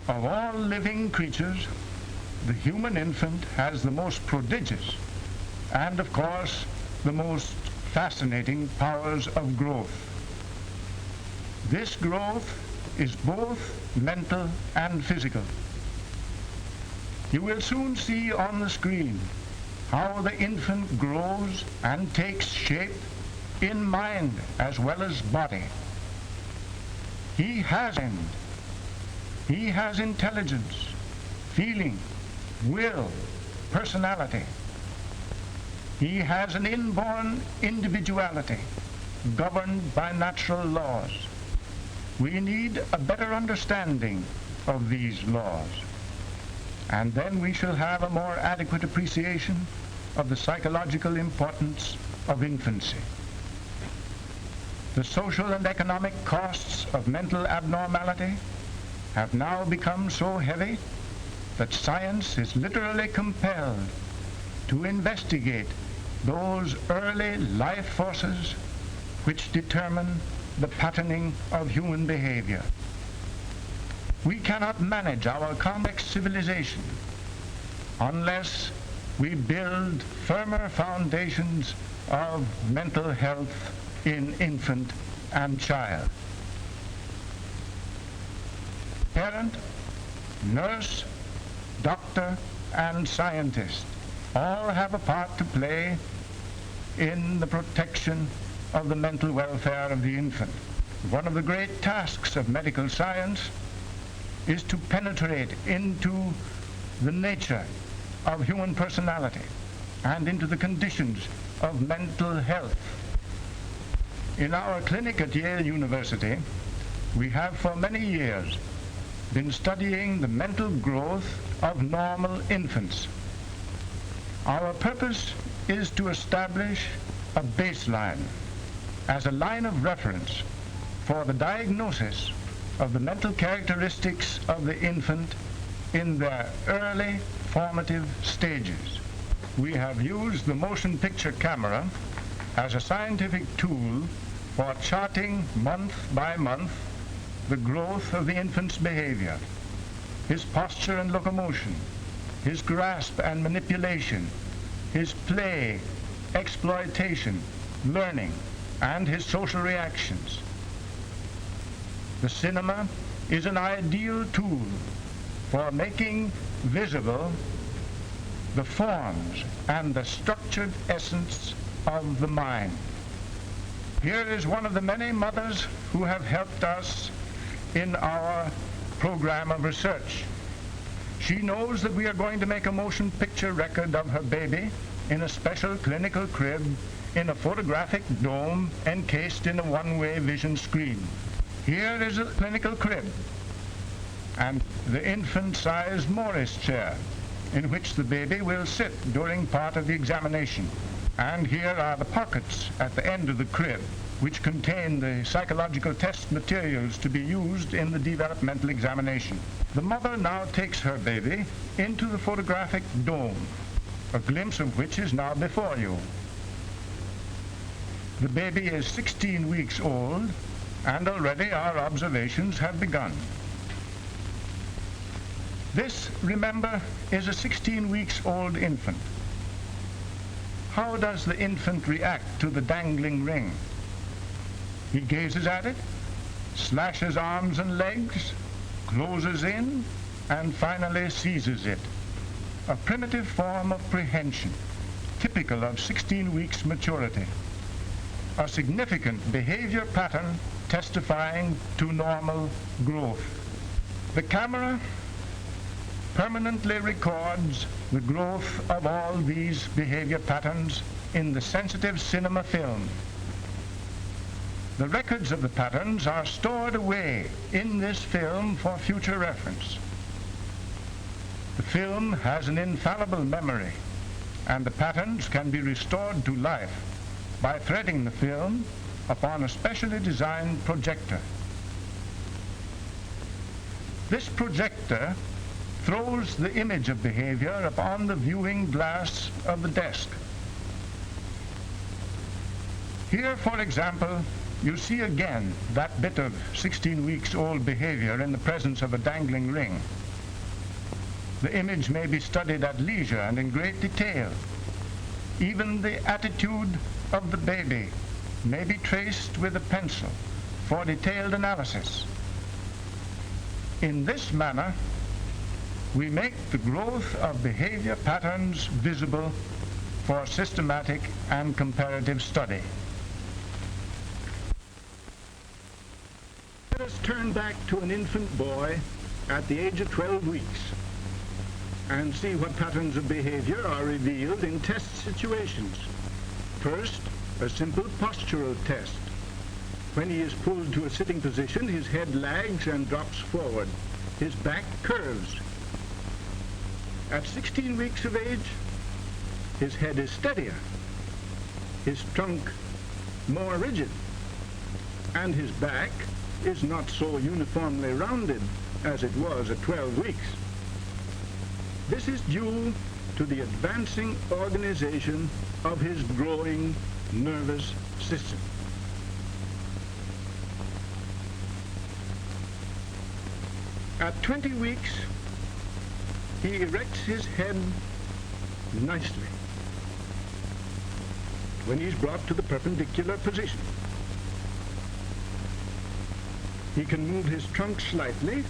Of all living creatures, the human infant has the most prodigious and, of course, the most fascinating powers of growth. This growth is both mental and physical. You will soon see on the screen how the infant grows and takes shape in mind as well as body. He has mind. He has intelligence, feeling, will, personality. He has an inborn individuality governed by natural laws. We need a better understanding of these laws, and then we shall have a more adequate appreciation of the psychological importance of infancy. The social and economic costs of mental abnormality have now become so heavy that science is literally compelled to investigate those early life forces which determine the patterning of human behavior. We cannot manage our complex civilization unless we build firmer foundations of mental health in infant and child. Parent, nurse, doctor, and scientist all have a part to play in the protection of the mental welfare of the infant. One of the great tasks of medical science is to penetrate into the nature of human personality and into the conditions of mental health. In our clinic at Yale University, we have for many years been studying the mental growth of normal infants. Our purpose is to establish a baseline as a line of reference for the diagnosis of the mental characteristics of the infant in their early formative stages. We have used the motion picture camera as a scientific tool for charting month by month the growth of the infant's behavior, his posture and locomotion, his grasp and manipulation, his play, exploitation, learning, and his social reactions. The cinema is an ideal tool for making visible the forms and the structured essence of the mind. Here is one of the many mothers who have helped us in our program of research. She knows that we are going to make a motion picture record of her baby in a special clinical crib in a photographic dome encased in a one-way vision screen. Here is a clinical crib and the infant-sized Morris chair in which the baby will sit during part of the examination. And here are the pockets at the end of the crib which contain the psychological test materials to be used in the developmental examination. The mother now takes her baby into the photographic dome, a glimpse of which is now before you. The baby is 16 weeks old, and already our observations have begun. This, remember, is a 16 weeks old infant. How does the infant react to the dangling ring? He gazes at it, slashes arms and legs, closes in, and finally seizes it. A primitive form of prehension, typical of 16 weeks maturity. A significant behavior pattern testifying to normal growth. The camera permanently records the growth of all these behavior patterns in the sensitive cinema film. The records of the patterns are stored away in this film for future reference. The film has an infallible memory, and the patterns can be restored to life by threading the film upon a specially designed projector. This projector throws the image of behavior upon the viewing glass of the desk. Here, for example, You see again that bit of 16 weeks old behavior in the presence of a dangling ring. The image may be studied at leisure and in great detail. Even the attitude of the baby may be traced with a pencil for detailed analysis. In this manner, we make the growth of behavior patterns visible for systematic and comparative study. Let us turn back to an infant boy at the age of 12 weeks and see what patterns of behavior are revealed in test situations. First, a simple postural test. When he is pulled to a sitting position, his head lags and drops forward. His back curves. At 16 weeks of age, his head is steadier, his trunk more rigid, and his back is not so uniformly rounded as it was at 12 weeks. This is due to the advancing organization of his growing nervous system. At 20 weeks, he erects his head nicely when he's brought to the perpendicular position. He can move his trunk slightly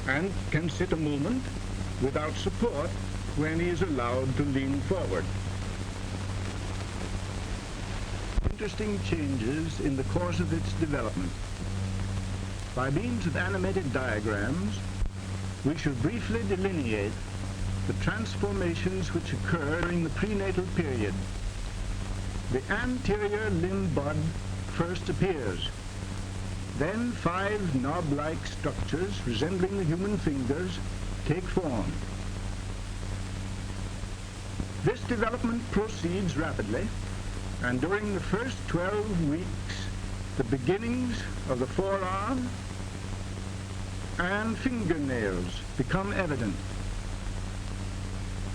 and can sit a moment without support when he is allowed to lean forward. Interesting changes in the course of its development. By means of animated diagrams, we shall briefly delineate the transformations which occur during the prenatal period. The anterior limb bud first appears. Then 5 knob-like structures resembling the human fingers take form. This development proceeds rapidly, and during the first 12 weeks, the beginnings of the forearm and fingernails become evident.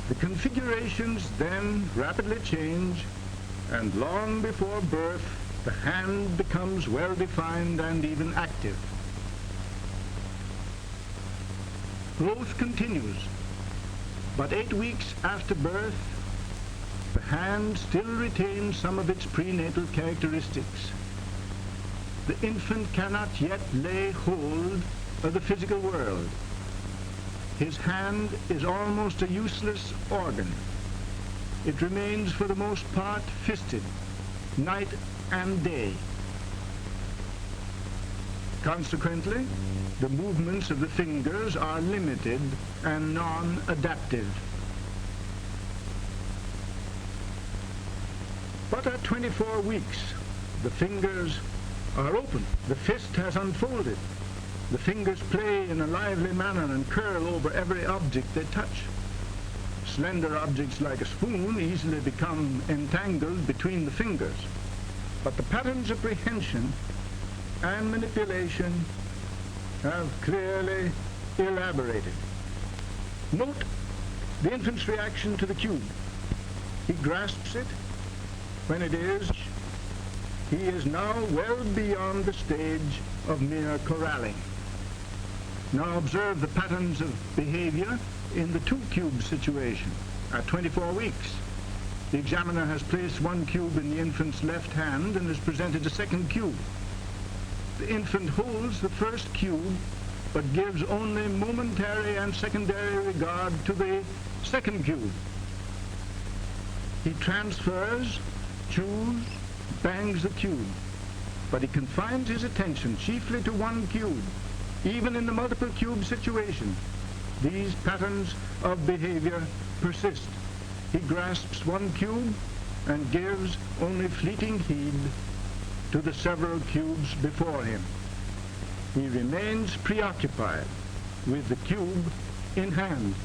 The configurations then rapidly change, and long before birth, the hand becomes well-defined and even active. Growth continues, but 8 weeks after birth, the hand still retains some of its prenatal characteristics. The infant cannot yet lay hold of the physical world. His hand is almost a useless organ. It remains for the most part fisted, night and day. Consequently, the movements of the fingers are limited and non-adaptive. But at 24 weeks, the fingers are open. The fist has unfolded. The fingers play in a lively manner and curl over every object they touch. Slender objects like a spoon easily become entangled between the fingers. But the patterns of prehension and manipulation have clearly elaborated. Note the infant's reaction to the cube. He grasps it when it is. He is now well beyond the stage of mere corralling. Now observe the patterns of behavior in the 2-cube situation at 24 weeks. The examiner has placed 1 cube in the infant's left hand and has presented a 2nd cube. The infant holds the first cube but gives only momentary and secondary regard to the 2nd cube. He transfers, chews, bangs the cube, but he confines his attention chiefly to 1 cube. Even in the multiple cube situation, these patterns of behavior persist. He grasps 1 cube and gives only fleeting heed to the several cubes before him. He remains preoccupied with the cube in hand.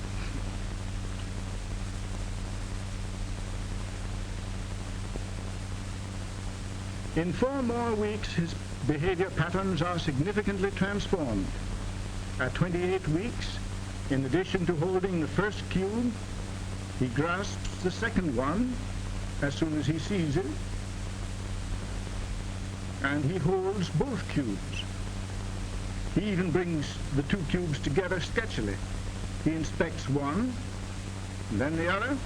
In 4 more weeks, his behavior patterns are significantly transformed. At 28 weeks, in addition to holding the first cube, he grasps the 2nd one as soon as he sees it. and he holds both cubes. He even brings the two cubes together sketchily. He inspects one, and then the other,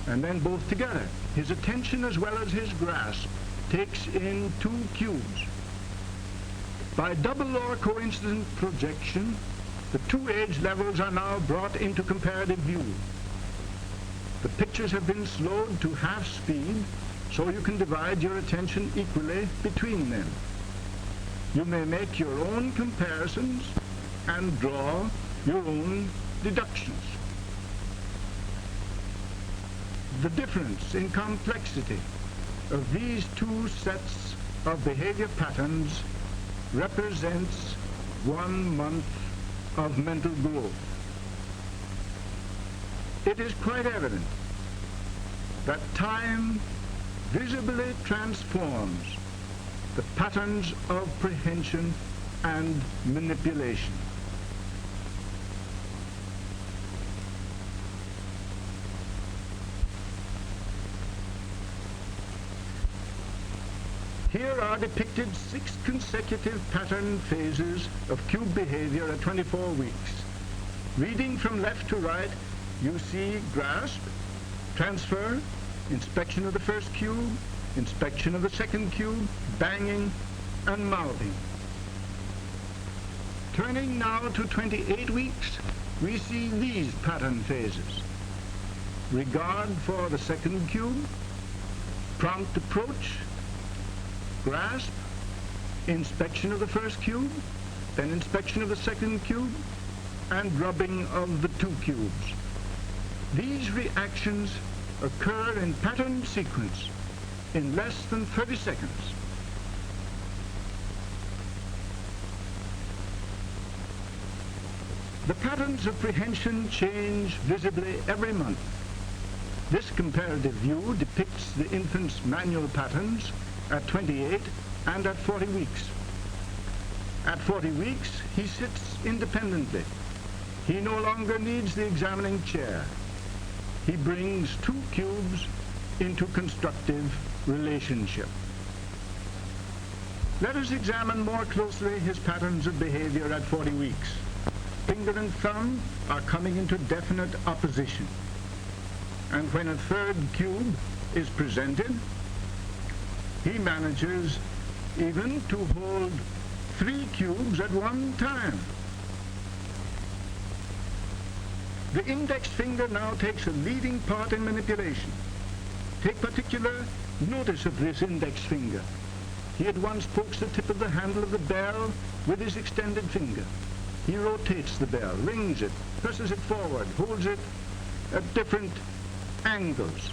and then both together. His attention as well as his grasp takes in two cubes. By double or coincident projection, the two age levels are now brought into comparative view. The pictures have been slowed to half speed, so you can divide your attention equally between them. You may make your own comparisons and draw your own deductions. The difference in complexity of these two sets of behavior patterns represents 1 month of mental growth. It is quite evident that time visibly transforms the patterns of prehension and manipulation. Here are depicted 6 consecutive pattern phases of cube behavior at 24 weeks. Reading from left to right, you see grasp, transfer, inspection of the first cube, inspection of the second cube, banging, and mouthing. Turning now to 28 weeks, we see these pattern phases. Regard for the second cube, prompt approach, grasp, inspection of the first cube, then inspection of the second cube, and rubbing of the two cubes. These reactions occur in pattern sequence in less than 30 seconds. The patterns of prehension change visibly every month. This comparative view depicts the infant's manual patterns at 28 and at 40 weeks. At 40 weeks, he sits independently. He no longer needs the examining chair. He brings two cubes into constructive relationship. Let us examine more closely his patterns of behavior at 40 weeks. Finger and thumb are coming into definite opposition. And when a third cube is presented, he manages even to hold 3 cubes at one time. The index finger now takes a leading part in manipulation. Take particular notice of this index finger. He at once pokes the tip of the handle of the bell with his extended finger. He rotates the bell, rings it, presses it forward, holds it at different angles.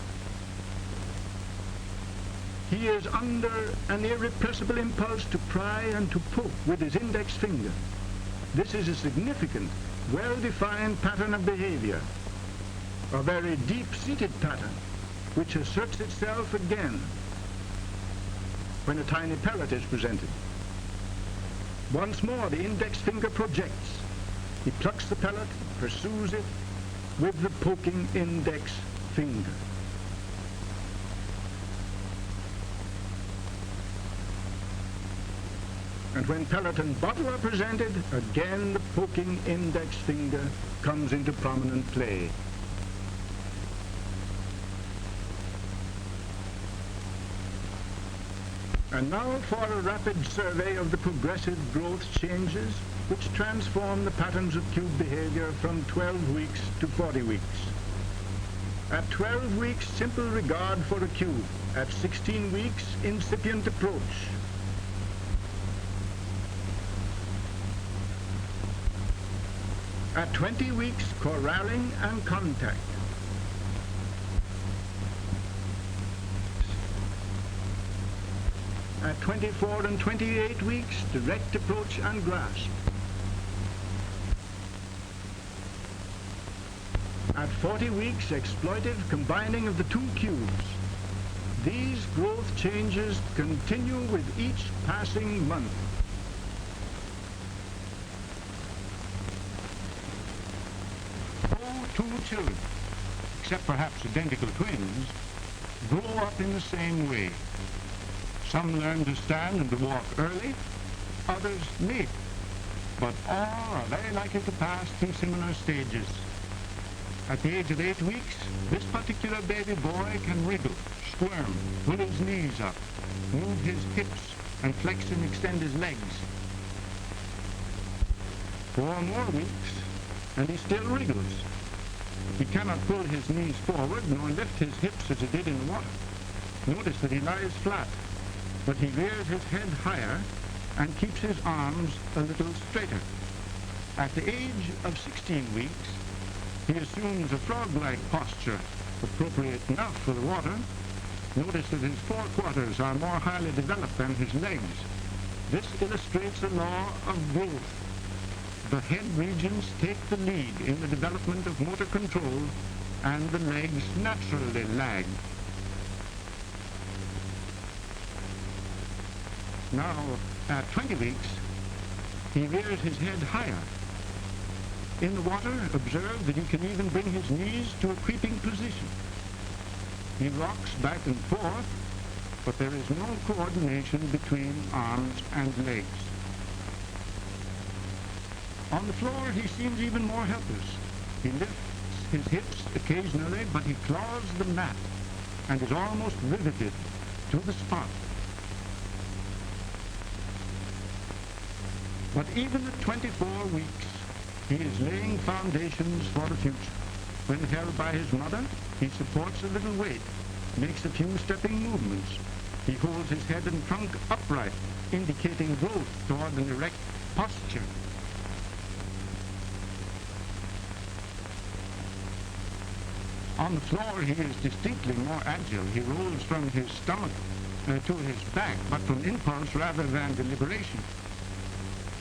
He is under an irrepressible impulse to pry and to poke with his index finger. This is a significant, well-defined pattern of behavior, a very deep-seated pattern, which asserts itself again when a tiny pellet is presented. Once more, the index finger projects. He plucks the pellet, pursues it with the poking index finger. And when pellet and bottle are presented, again the poking index finger comes into prominent play. And now for a rapid survey of the progressive growth changes which transform the patterns of cube behavior from 12 weeks to 40 weeks. At 12 weeks, simple regard for a cube. At 16 weeks, incipient approach. At 20 weeks, corralling and contact. At 24 and 28 weeks, direct approach and grasp. At 40 weeks, exploitive combining of the two cubes. These growth changes continue with each passing month. No two children, except perhaps identical twins, grow up in the same way. Some learn to stand and to walk early, others late, but all are very likely to pass through similar stages. At the age of 8 weeks, this particular baby boy can wriggle, squirm, pull his knees up, move his hips, and flex and extend his legs. 4 more weeks, and he still wriggles. He cannot pull his knees forward nor lift his hips as he did in the water. Notice that he lies flat, but he rears his head higher and keeps his arms a little straighter. At the age of 16 weeks, he assumes a frog-like posture, appropriate enough for the water. Notice that his forequarters are more highly developed than his legs. This illustrates a law of growth. The head regions take the lead in the development of motor control, and the legs naturally lag. Now, at 20 weeks, he rears his head higher. In the water, observe that he can even bring his knees to a creeping position. He rocks back and forth, but there is no coordination between arms and legs. On the floor, he seems even more helpless. He lifts his hips occasionally, but he claws the mat and is almost riveted to the spot. But even at 24 weeks, he is laying foundations for the future. When held by his mother, he supports a little weight, makes a few stepping movements. He holds his head and trunk upright, indicating growth toward an erect posture. On the floor, he is distinctly more agile. He rolls from his stomach to his back, but from impulse rather than deliberation.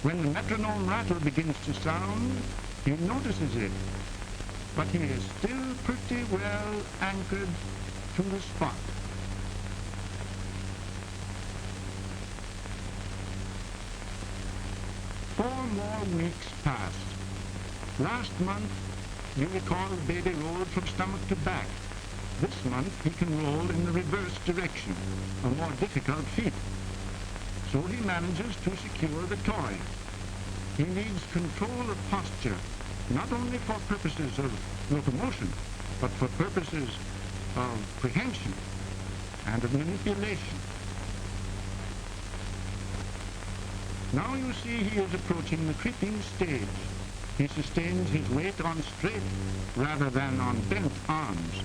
When the metronome rattle begins to sound, he notices it, but he is still pretty well anchored to the spot. Four more weeks passed. Last month, you recall the baby rolled from stomach to back. This month, he can roll in the reverse direction, a more difficult feat. So he manages to secure the toy. He needs control of posture, not only for purposes of locomotion, but for purposes of prehension and of manipulation. Now you see he is approaching the creeping stage. He sustains his weight on straight rather than on bent arms.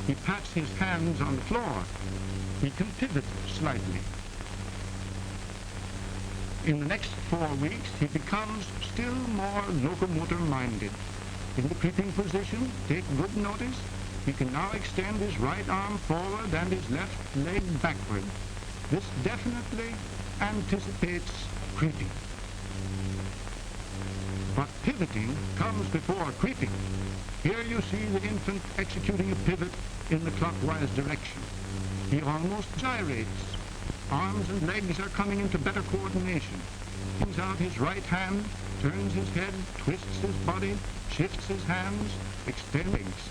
He pats his hands on the floor. He can pivot slightly. In the next 4 weeks, he becomes still more locomotor-minded. In the creeping position, take good notice, he can now extend his right arm forward and his left leg backward. This definitely anticipates creeping. But pivoting comes before creeping. Here you see the infant executing a pivot in the clockwise direction. He almost gyrates. Arms and legs are coming into better coordination. He brings out his right hand, turns his head, twists his body, shifts his hands, extends legs.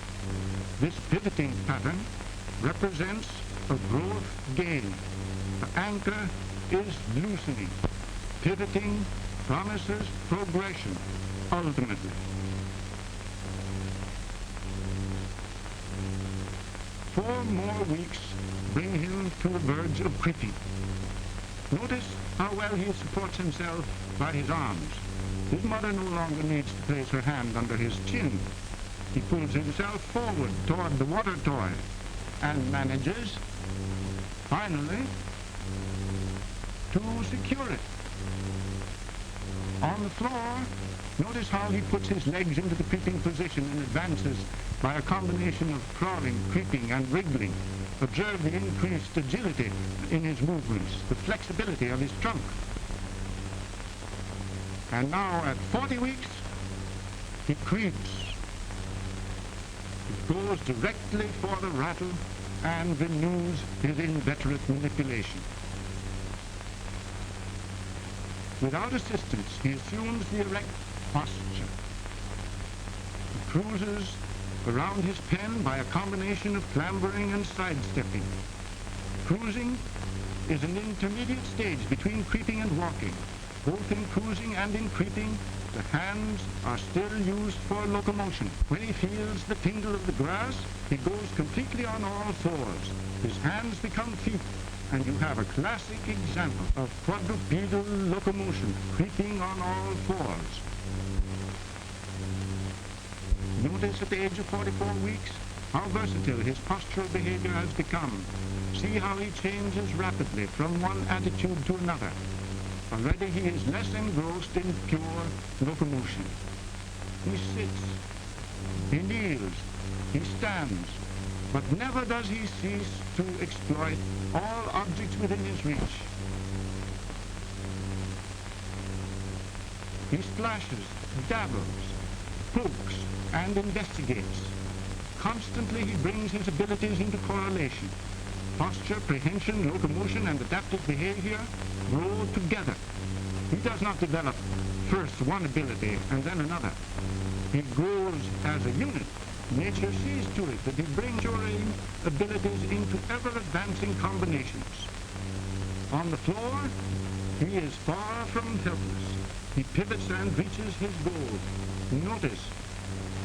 This pivoting pattern represents a growth gain. The anchor is loosening. Pivoting promises progression, ultimately. Four more weeks bring him to the verge of creeping. Notice how well he supports himself by his arms. His mother no longer needs to place her hand under his chin. He pulls himself forward toward the water toy and manages, finally, to secure it. On the floor, notice how he puts his legs into the creeping position and advances by a combination of crawling, creeping, and wriggling. Observe the increased agility in his movements, the flexibility of his trunk. And now, at 40 weeks, he creeps. He goes directly for the rattle and renews his inveterate manipulation. Without assistance, he assumes the erect posture. He cruises around his pen by a combination of clambering and sidestepping. Cruising, is an intermediate stage between creeping and walking. Both in cruising and in creeping, the hands are still used for locomotion. When he feels the tingle of the grass, he goes completely on all fours. His hands become feet, and you have a classic example of quadrupedal locomotion, creeping on all fours. Notice at the age of 44 weeks how versatile his postural behavior has become. See how he changes rapidly from one attitude to another. Already he is less engrossed in pure locomotion. He sits, he kneels, he stands, but never does he cease to exploit all objects within his reach. He splashes, dabbles, pokes, and investigates. Constantly he brings his abilities into correlation. Posture, prehension, locomotion, and adaptive behavior grow together. He does not develop first one ability and then another. He grows as a unit. Nature sees to it that he brings your abilities into ever-advancing combinations. On the floor, he is far from helpless. He pivots and reaches his goal. Notice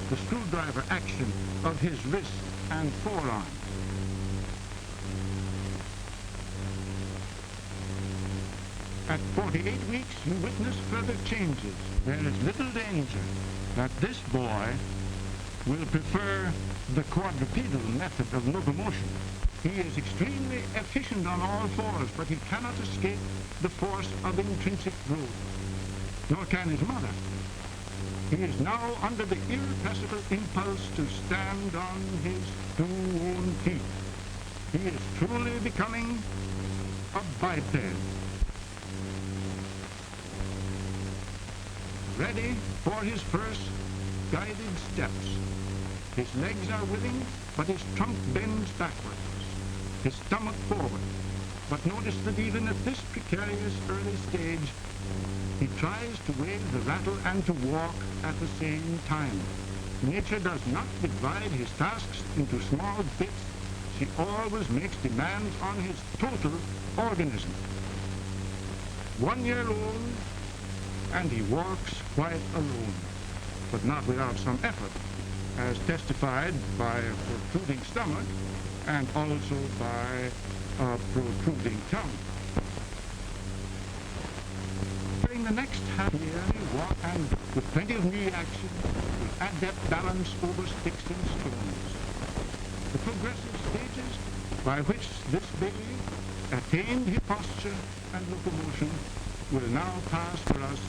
the screwdriver action of his wrist and forearm. At 48 weeks, you witness further changes. There is little danger that this boy will prefer the quadrupedal method of locomotion. He is extremely efficient on all fours, but he cannot escape the force of intrinsic growth, nor can his mother. He is now under the irrepressible impulse to stand on his two own feet. He is truly becoming a biped. Ready for his first guided steps. His legs are willing, but his trunk bends backwards, his stomach forward. But notice that even at this precarious early stage, he tries to wave the rattle and to walk at the same time. Nature does not divide his tasks into small bits. She always makes demands on his total organism. 1 year old, and he walks quite alone, but not without some effort, as testified by a protruding stomach and also by a protruding tongue. During the next half year, he walks and with plenty of knee action, with adept balance over sticks and stones. The progressive stages by which this baby attained his posture and locomotion will now pass for us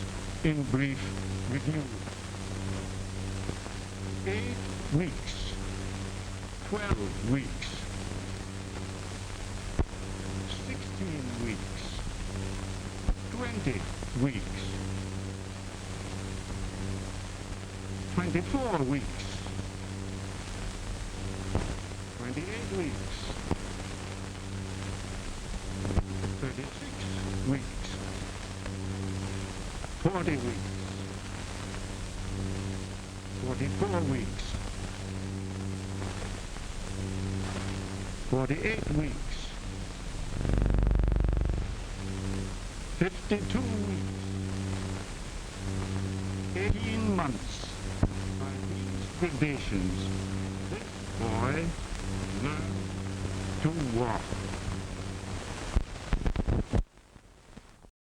in brief review. 8 weeks, 12 weeks, 16 weeks, 20 weeks, 24 weeks, 28 weeks, 36 weeks, 40 weeks, 44 weeks, 48 weeks, 52 weeks, 18 months. By these gradations, this boy learned to walk.